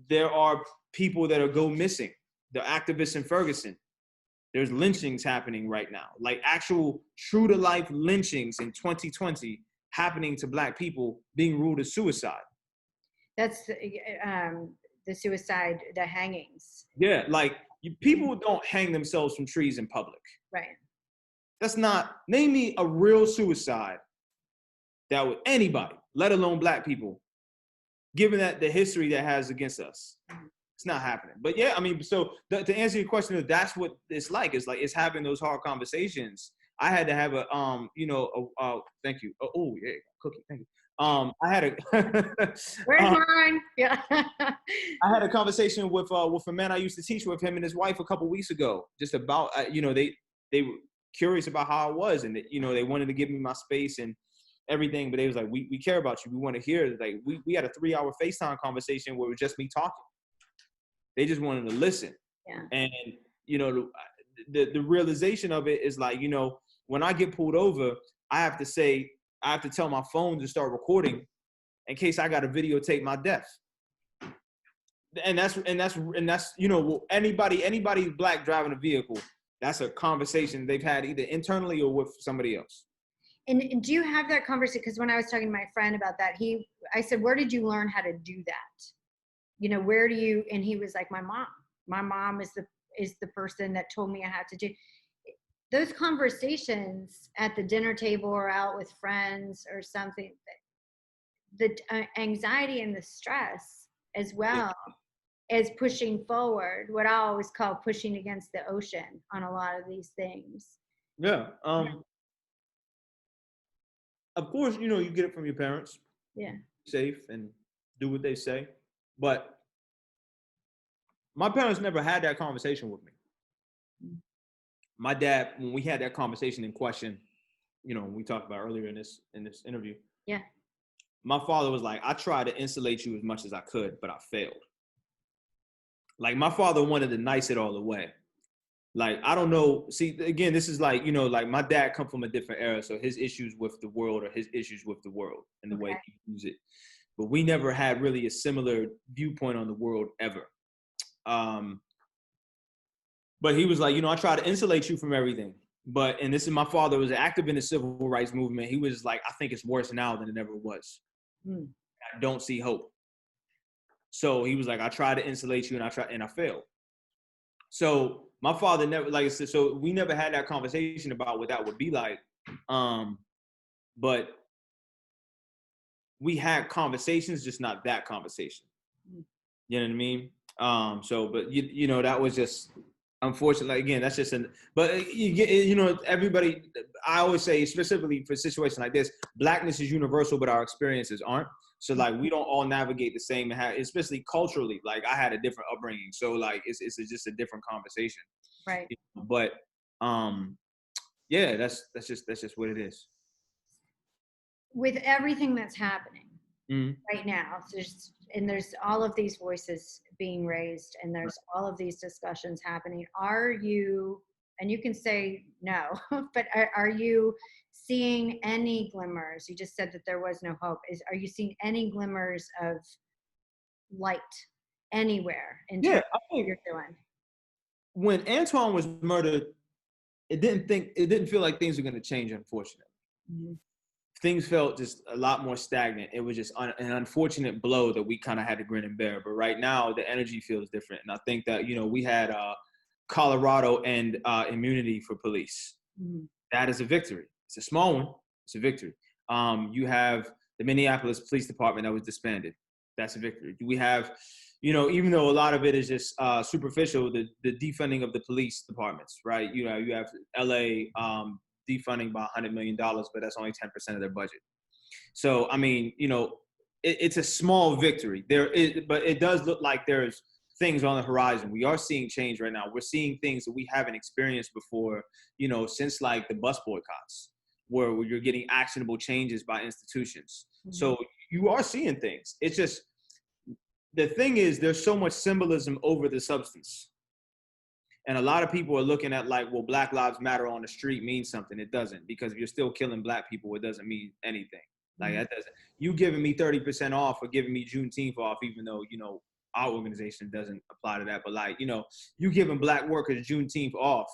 there are people that are go missing. The activists in Ferguson, there's lynchings happening right now, like actual true to life lynchings in 2020 happening to Black people being ruled as suicide. That's the suicide, the hangings. Yeah, like people don't hang themselves from trees in public. Right. That's not, name me a real suicide that would anybody, let alone Black people, given that the history that has against us. It's not happening. But yeah, I mean, so to answer your question, that's what it's like. It's like, it's having those hard conversations. I had to have a, thank you. Oh yeah, cookie, thank you. I had a, Where's mine? Yeah. I had a conversation with a man I used to teach with, him and his wife a couple weeks ago, just about, they were curious about how I was, and they wanted to give me my space and everything, but they was like, we care about you. We want to hear. Like we had a 3-hour FaceTime conversation where it was just me talking. They just wanted to listen. Yeah. And the realization of it is like, when I get pulled over, I have to tell my phone to start recording in case I got to videotape my death. And that's anybody Black driving a vehicle, that's a conversation they've had either internally or with somebody else. And do you have that conversation? Because when I was talking to my friend about that, I said, where did you learn how to do that? Where do you, and he was like, my mom is the person that told me I had to do those conversations at the dinner table or out with friends or something. The anxiety and the stress as well as pushing forward, what I always call pushing against the ocean on a lot of these things. Yeah. Of course, you get it from your parents. Yeah. Safe and do what they say. But my parents never had that conversation with me. My dad, when we had that conversation in question, we talked about earlier in this interview. Yeah. My father was like, I tried to insulate you as much as I could, but I failed. Like my father wanted to nice it all away. Like, I don't know. See, again, this is like, like my dad come from a different era. So his issues with the world are his issues with the world and the way he views it. But we never had really a similar viewpoint on the world ever. But he was like, I try to insulate you from everything. And this is my father was active in the civil rights movement. He was like, I think it's worse now than it ever was. I don't see hope. So he was like, I try to insulate you and I failed. So my father never, like I said, so we never had that conversation about what that would be like. But we had conversations, just not that conversation. You know what I mean? But that was just, unfortunately, again, that's just but everybody, I always say, specifically for situations like this, Blackness is universal, but our experiences aren't. So like, we don't all navigate the same, especially culturally. Like I had a different upbringing. So like, it's just a different conversation. Right. But yeah, that's just what it is. With everything that's happening right now, there's all of these voices being raised and there's all of these discussions happening. Are you, and you can say no, but are you seeing any glimmers? You just said that there was no hope. Are you seeing any glimmers of light anywhere in terms of what you're doing? When Antoine was murdered, it didn't feel like things were going to change, unfortunately. Things felt just a lot more stagnant. It was just an unfortunate blow that we kind of had to grin and bear. But right now, the energy feels different. And I think that, we had Colorado and immunity for police. That is a victory. It's a small one. It's a victory. You have the Minneapolis Police Department that was disbanded. That's a victory. We have, even though a lot of it is just superficial, the defunding of the police departments, right? You have LA defunding by $100 million, but that's only 10% of their budget. So, I mean, it's a small victory. But it does look like there's things on the horizon. We are seeing change right now. We're seeing things that we haven't experienced before, you know, since like the bus boycotts, where you're getting actionable changes by institutions. Mm-hmm. So you are seeing things. It's just, the thing is, there's so much symbolism over the substance. And a lot of people are looking at like, well, Black Lives Matter on the street means something. It doesn't, because if you're still killing Black people, it doesn't mean anything. Like that doesn't, you giving me 30% off or giving me Juneteenth off, even though, you know, our organization doesn't apply to that. But like, you know, you giving Black workers Juneteenth off,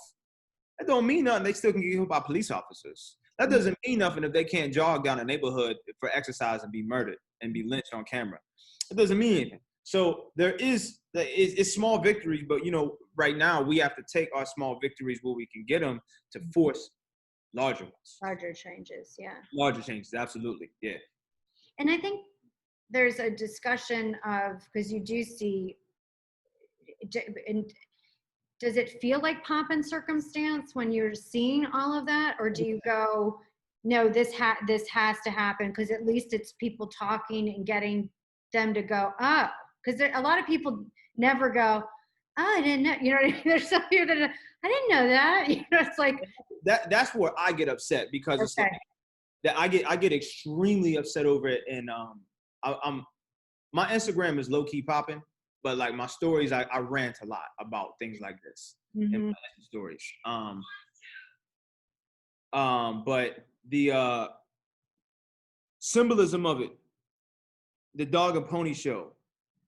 that don't mean nothing. They still can get hit by police officers. That doesn't mean nothing if they can't jog down a neighborhood for exercise and be murdered and be lynched on camera. It doesn't mean anything. So it's small victories, but you know, right now we have to take our small victories where we can get them to force larger ones. Larger changes, yeah. Larger changes, absolutely, yeah. And I think there's a discussion of, because you do see, and does it feel like pomp and circumstance when you're seeing all of that, or do you go, no, this has to happen because at least it's people talking and getting them to go, oh, because a lot of people never go, oh, I didn't know, you know what I mean? There's some people that I didn't know that. You know, it's like that's where I get upset, because it's like that I get extremely upset over it, and my Instagram is low key popping, but like my stories, I rant a lot about things like this in my stories. But the symbolism of it, the dog and pony show,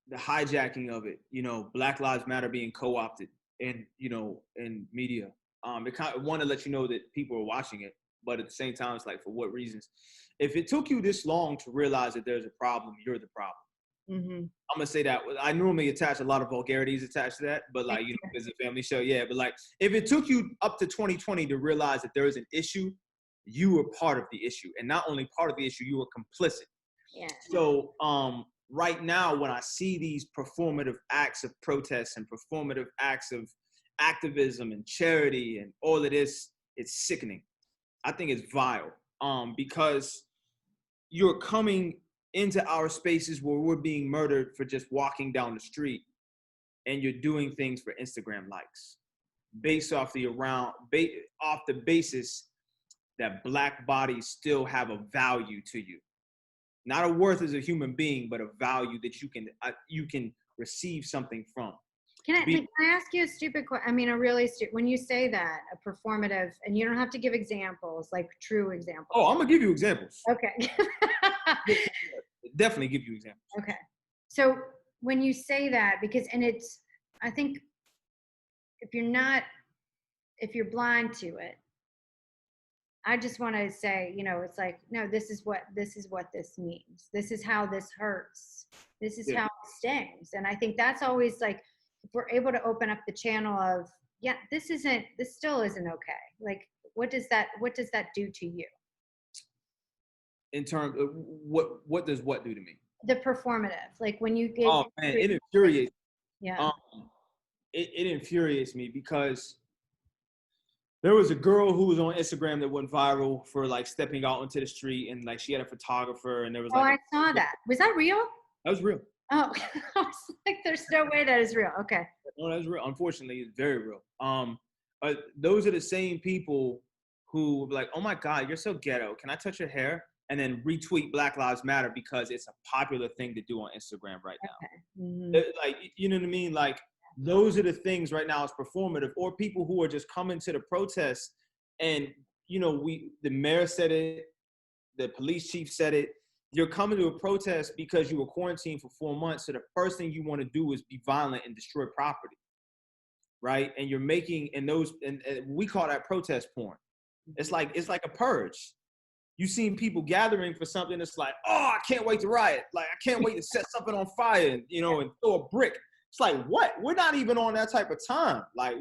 the hijacking of it, you know, Black Lives Matter being co-opted in, you know, in media. It kind of want to let you know that people are watching it, but at the same time, it's like, for what reasons? If it took you this long to realize that there's a problem, you're the problem. I'm gonna say that. I normally attach a lot of vulgarities attached to that, but like, you know, it's a family show, yeah. But like, if it took you up to 2020 to realize that there is an issue, you were part of the issue, and not only part of the issue, you were complicit. Yeah. So right now, when I see these performative acts of protest and performative acts of activism and charity and all of this, it's sickening. I think it's vile, because you're coming into our spaces where we're being murdered for just walking down the street, and you're doing things for Instagram likes, based off the basis that Black bodies still have a value to you. Not a worth as a human being, but a value that you can receive something from. Can I ask you a stupid question? I mean, a really stupid, when you say that, a performative, and you don't have to give examples, like true examples. Oh, I'm gonna give you examples. Okay. Definitely give you examples. Okay. So when you say that, because, and it's, I think if you're blind to it, I just want to say, you know, it's like, no, this is what this means. This is how this hurts. This is how it stings. And I think that's always like, if we're able to open up the channel of, yeah, this still isn't okay. Like, what does that do to you? In terms of what does what do to me? The performative, like when you get. Oh man, it infuriates. Yeah. It infuriates me, because there was a girl who was on Instagram that went viral for like stepping out into the street, and like she had a photographer, and there was like. Oh, I saw that. Was that real? That was real. Oh, I was like, there's no way that is real. Okay. No, that's real. Unfortunately, it's very real. Those are the same people who be like, oh my God, you're so ghetto. Can I touch your hair? And then retweet Black Lives Matter because it's a popular thing to do on Instagram right now. Okay. Like, you know what I mean? Like, those are the things right now, it's performative. Or people who are just coming to the protest, and, you know, the mayor said it, the police chief said it. You're coming to a protest because you were quarantined for 4 months. So the first thing you want to do is be violent and destroy property, right? And you're making, and we call that protest porn. It's like a purge. You've seen people gathering for something that's like, oh, I can't wait to riot. Like, I can't wait to set something on fire, and, you know, and throw a brick. It's like, what? We're not even on that type of time. Like,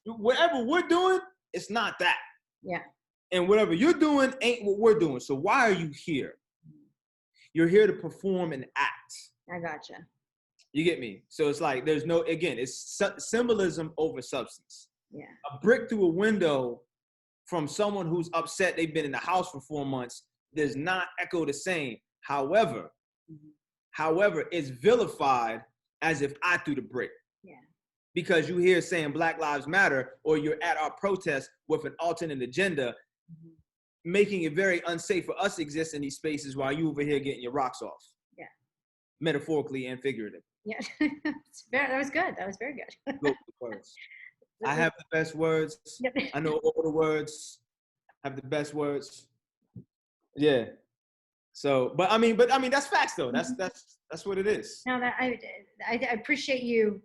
whatever we're doing, it's not that. Yeah. And whatever you're doing ain't what we're doing. So why are you here? You're here to perform and act. I gotcha. You get me? So it's like, there's no, again, it's symbolism over substance. Yeah. A brick through a window from someone who's upset they've been in the house for 4 months does not echo the same. However, it's vilified as if I threw the brick. because you hear saying Black Lives Matter, or you're at our protest with an alternate agenda, making it very unsafe for us to exist in these spaces while you over here getting your rocks off. Yeah. Metaphorically and figuratively. Yeah. That was good. That was very good. Go with the words. I have the best words. Yep. I know all the words. I have the best words. Yeah. So, but I mean, that's facts though. That's what it is. No, that I appreciate you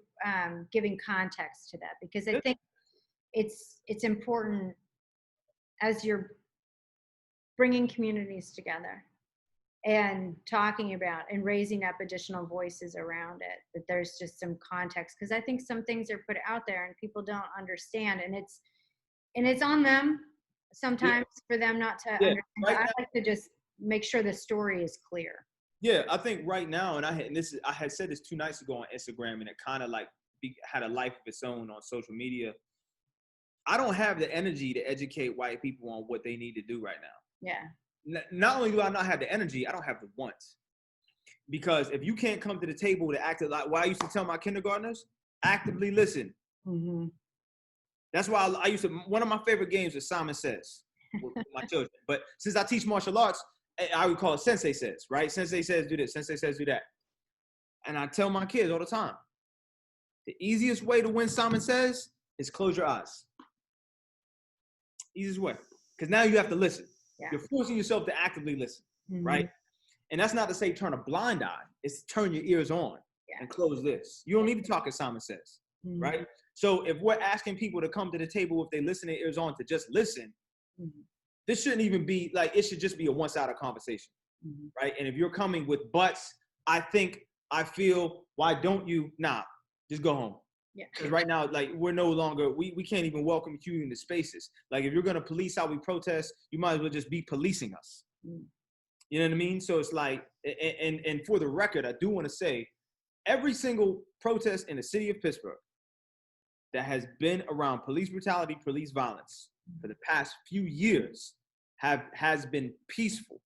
giving context to that, because I think it's important as you're bringing communities together and talking about and raising up additional voices around it, that there's just some context, because I think some things are put out there and people don't understand, and it's on them sometimes for them not to understand. Right, but I like to just make sure the story is clear. Yeah, I think right now, and I had said this 2 nights ago on Instagram, and it kind of like had a life of its own on social media. I don't have the energy to educate white people on what they need to do right now. Yeah. Not only do I not have the energy, I don't have the want. Because if you can't come to the table to act like what I used to tell my kindergartners, actively listen. Mm-hmm. That's why I used to, one of my favorite games is Simon Says with my children. But since I teach martial arts, I would call it Sensei Says, right? Sensei says do this, Sensei says do that. And I tell my kids all the time, the easiest way to win Simon Says is close your eyes. Easiest way. Because now you have to listen. Yeah. You're forcing yourself to actively listen, right? And that's not to say turn a blind eye. It's to turn your ears on and close this. You don't need to talk as Simon Says, right? So if we're asking people to come to the table, if they listen their ears on to just listen, this shouldn't even be like, it should just be a one-sided conversation, right? And if you're coming with buts, I think, I feel, why don't you? Nah, just go home. Yeah. Because right now, like, we're no longer, we can't even welcome you into spaces. Like, if you're going to police how we protest, you might as well just be policing us. You know what I mean? So it's like, and for the record, I do want to say, every single protest in the city of Pittsburgh that has been around police brutality, police violence for the past few years has been peaceful.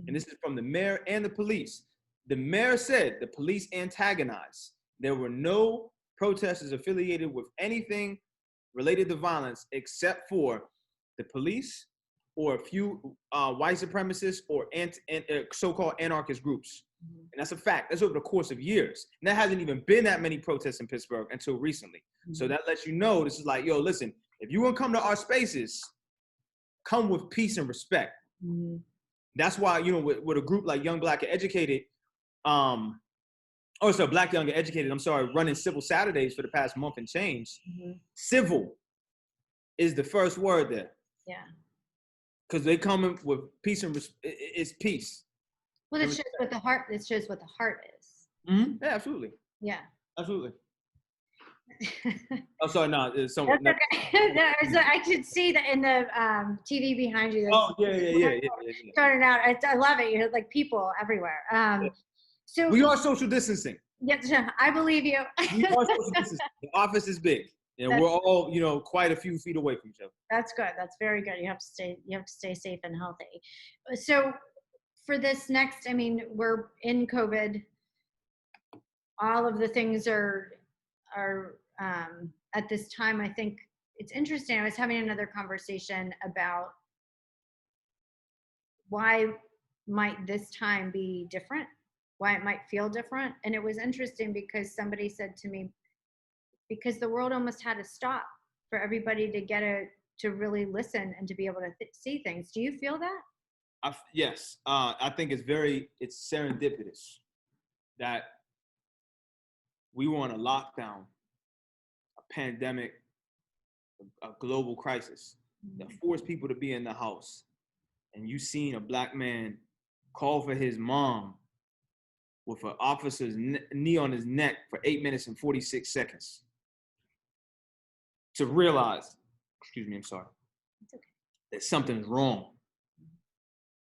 And this is from the mayor and the police. The mayor said the police antagonized. There were no protesters affiliated with anything related to violence except for the police or a few white supremacists or so-called anarchist groups. And that's a fact. That's over the course of years. And there hasn't even been that many protests in Pittsburgh until recently. So that lets you know, this is like, yo, listen, if you want to come to our spaces, come with peace and respect. That's why, you know, with a group like Young Black and Educated, Black Young and Educated, running Civil Saturdays for the past month and change. Civil is the first word there. Yeah. Because they come in with peace and it's peace. Well, it shows what the heart. It shows what the heart is. Yeah, absolutely. Yeah. Absolutely. Oh, sorry, no, it's someone. That's okay. No, so I could see that in the TV behind you. Oh, yeah. Starting out, I love it. You're like people everywhere. So we are social distancing. Yes, I believe you. We are social distancing. The office is big, and we're all, you know, quite a few feet away from each other. That's good. That's very good. You have to stay safe and healthy. So for this next, I mean, we're in COVID. All of the things are at this time, I think it's interesting. I was having another conversation about why might this time be different, why it might feel different. And it was interesting because somebody said to me, because the world almost had to stop for everybody to really listen and to be able to see things. Do you feel that? Yes. I think it's serendipitous that we were on a lockdown, a pandemic, a global crisis that forced people to be in the house. And you seen a Black man call for his mom with an officer's knee on his neck for 8 minutes and 46 seconds to realize, that something's wrong.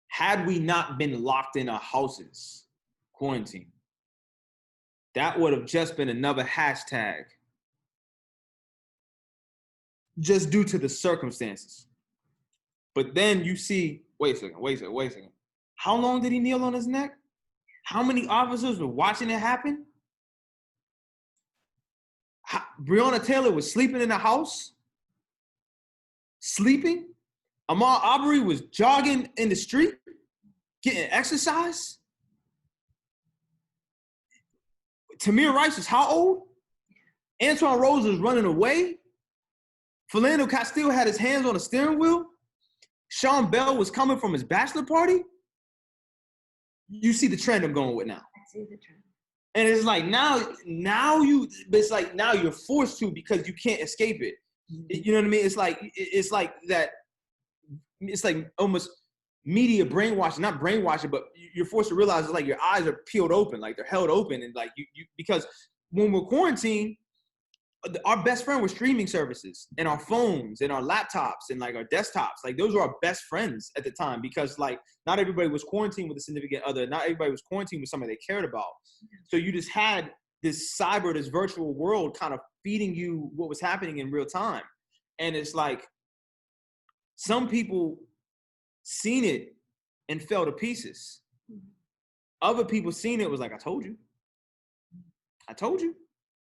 Had we not been locked in our houses, quarantine, that would have just been another hashtag just due to the circumstances. But then you see, wait a second. How long did he kneel on his neck? How many officers were watching it happen? Breonna Taylor was sleeping in the house, sleeping. Ahmaud Arbery was jogging in the street, getting exercise. Tamir Rice was how old? Antoine Rose was running away. Philando Castile had his hands on the steering wheel. Sean Bell was coming from his bachelor party. You see the trend I'm going with now. I see the trend. And it's like it's like now you're forced to because you can't escape it. You know what I mean? It's like that. It's like almost media brainwashing, not brainwashing, but you're forced to realize it's like your eyes are peeled open, like they're held open, and like you because when we're quarantined, our best friend were streaming services and our phones and our laptops and like our desktops. Like those were our best friends at the time because like not everybody was quarantined with a significant other. Not everybody was quarantined with somebody they cared about. So you just had this virtual world kind of feeding you what was happening in real time. And it's like some people seen it and fell to pieces. Other people seen it was like, I told you.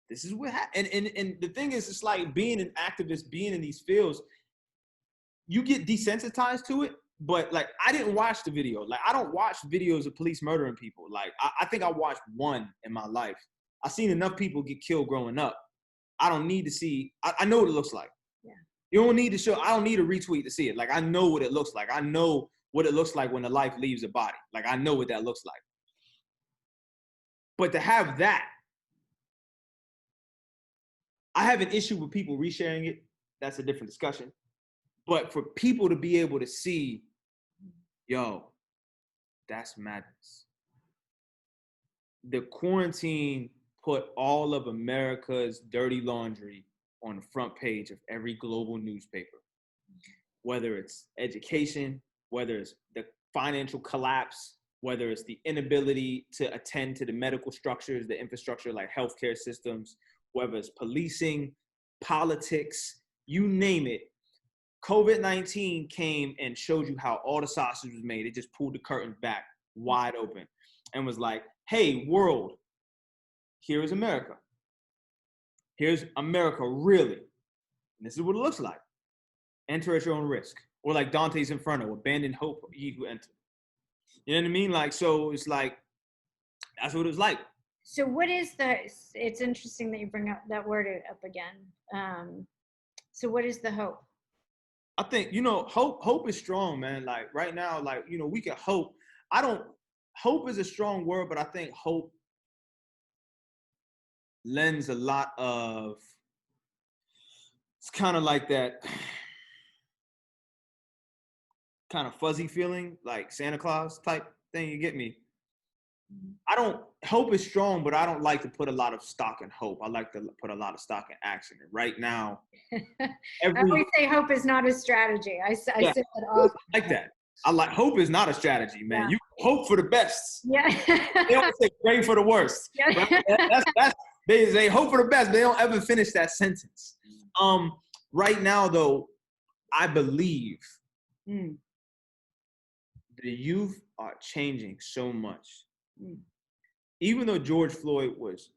This is what happened. And the thing is, it's like being an activist, being in these fields, you get desensitized to it. But like, I didn't watch the video. Like, I don't watch videos of police murdering people. Like, I think I watched one in my life. I've seen enough people get killed growing up. I don't need to see, I know what it looks like. Yeah. You don't need to show, I don't need a retweet to see it. Like, I know what it looks like. I know what it looks like when the life leaves a body. Like, I know what that looks like. But to have that, I have an issue with people resharing it. That's a different discussion. But for people to be able to see, yo, that's madness. The quarantine put all of America's dirty laundry on the front page of every global newspaper, whether it's education, whether it's the financial collapse, whether it's the inability to attend to the medical structures, the infrastructure like healthcare systems, whether it's policing, politics, you name it. COVID-19 came and showed you how all the sausage was made. It just pulled the curtains back wide open and was like, hey, world, here is America. Here's America, really. And this is what it looks like. Enter at your own risk. Or like Dante's Inferno, abandon hope, ye who enter. You know what I mean? Like, so it's like, that's what it was like. So what is it's interesting that you bring up that word up again. So what is the hope? I think, hope is strong, man. Like right now, like, we can hope. Hope is a strong word, but I think hope lends a lot of, it's kind of like that kind of fuzzy feeling, like Santa Claus type thing, you get me? Hope is strong, but I don't like to put a lot of stock in hope. I like to put a lot of stock in action. And right now, I always say hope is not a strategy. I say that often. I like that. I like hope is not a strategy, man. Yeah. You hope for the best. Yeah. They always say pray for the worst. Yeah. Right? They say hope for the best, but they don't ever finish that sentence. Right now, though, I believe the youth are changing so much. Even though George Floyd was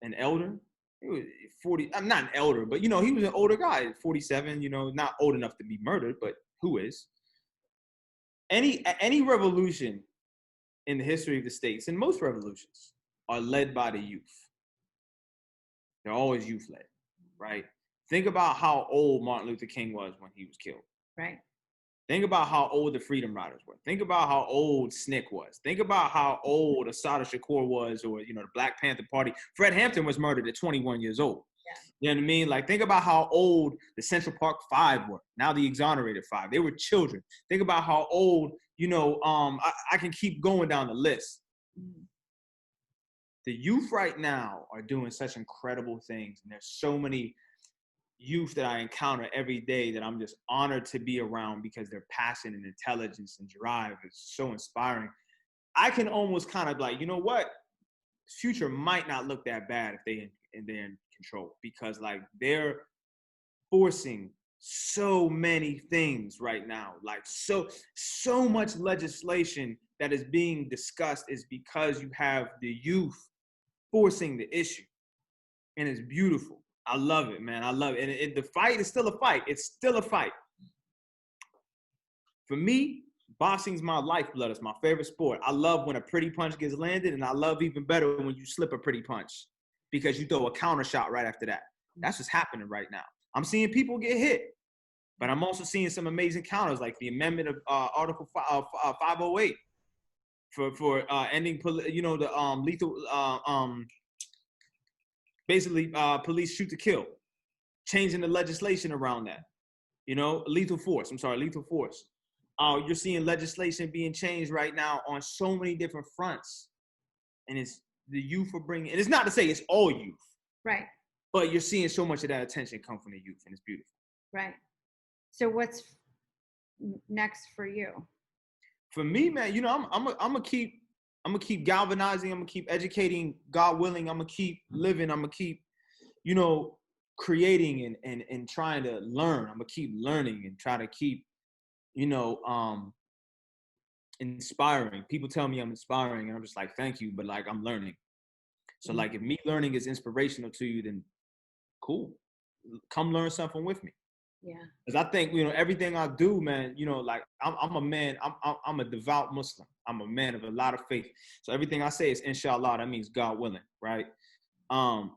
an elder, he was 40, I'm not an elder, but he was an older guy, 47, not old enough to be murdered, but who is? Any revolution in the history of the states, and most revolutions, are led by the youth. They're always youth-led, right? Think about how old Martin Luther King was when he was killed. Right. Think about how old the Freedom Riders were. Think about how old SNCC was. Think about how old Assata Shakur was, or, the Black Panther Party. Fred Hampton was murdered at 21 years old. Yeah. You know what I mean? Like, think about how old the Central Park Five were. Now the exonerated five. They were children. Think about how old, I can keep going down the list. The youth right now are doing such incredible things. And there's so many youth that I encounter every day that I'm just honored to be around because their passion and intelligence and drive is so inspiring. I can almost kind of like, you know what? Future might not look that bad if they're in control, because like they're forcing so many things right now. Like so much legislation that is being discussed is because you have the youth forcing the issue. And it's beautiful. I love it, man. I love it. And the fight is still a fight. It's still a fight. For me, boxing's my lifeblood. It's my favorite sport. I love when a pretty punch gets landed, and I love even better when you slip a pretty punch because you throw a counter shot right after that. That's what's happening right now. I'm seeing people get hit, but I'm also seeing some amazing counters, like the amendment of Article 508 for ending, the lethal, basically police shoot to kill, changing the legislation around that. Lethal force. I'm sorry, lethal force. You're seeing legislation being changed right now on so many different fronts, and it's the youth are bringing. And it's not to say it's all youth, right? But you're seeing so much of that attention come from the youth, and it's beautiful. Right. So what's next for you? For me, man, I'm gonna keep galvanizing. I'm gonna keep educating. God willing, I'm gonna keep living. I'm gonna keep, creating and trying to learn. I'm gonna keep learning and try to keep, inspiring. People tell me I'm inspiring, and I'm just like, thank you, but like I'm learning. So like, if me learning is inspirational to you, then cool, come learn something with me. Yeah. Because I think, everything I do, man, like I'm a man, I'm a devout Muslim. I'm a man of a lot of faith. So everything I say is inshallah. That means God willing, right? I'm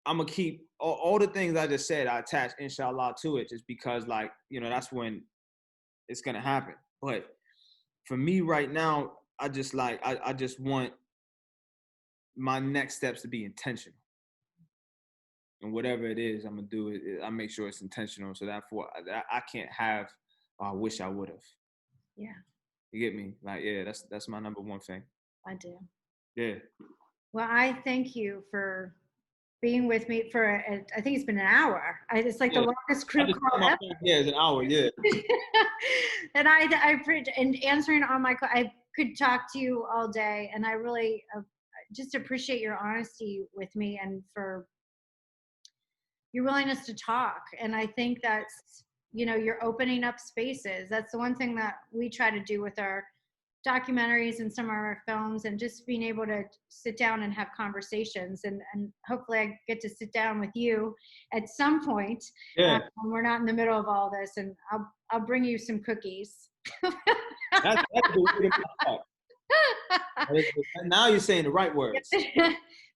gonna keep all the things I just said. I attach inshallah to it, just because, like, that's when it's gonna happen. But for me right now, I just want my next steps to be intentional. And whatever it is, I'm gonna do it. I make sure it's intentional. So therefore, I can't have. I wish I would have. Yeah. You get me? Like, yeah, that's my number one thing. I do. Yeah. Well, I thank you for being with me for, I think it's been an hour. It's like the longest crew call ever. Yeah, it's an hour. Yeah. And and answering all my, I could talk to you all day, and I really just appreciate your honesty with me and for your willingness to talk. And I think that's, you're opening up spaces. That's the one thing that we try to do with our documentaries and some of our films, and just being able to sit down and have conversations. And hopefully I get to sit down with you at some point. Yeah. When we're not in the middle of all this, and I'll bring you some cookies. That's the now you're saying the right words.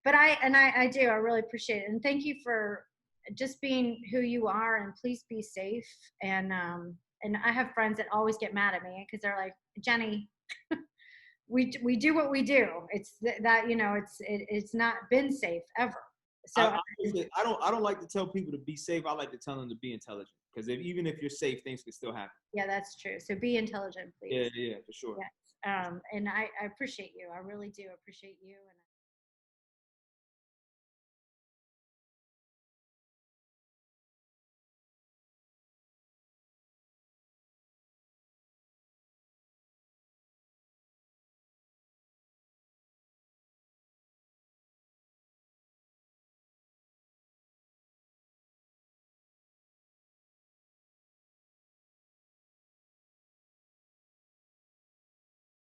But I do. I really appreciate it. And thank you for just being who you are, and please be safe. And I have friends that always get mad at me because they're like, Jenny, we do what we do. It's that, it's not been safe ever. So I don't like to tell people to be safe. I like to tell them to be intelligent, because even if you're safe, things can still happen. Yeah, that's true. So be intelligent, please. Yeah, for sure. Yeah. And I appreciate you. I really do appreciate you. And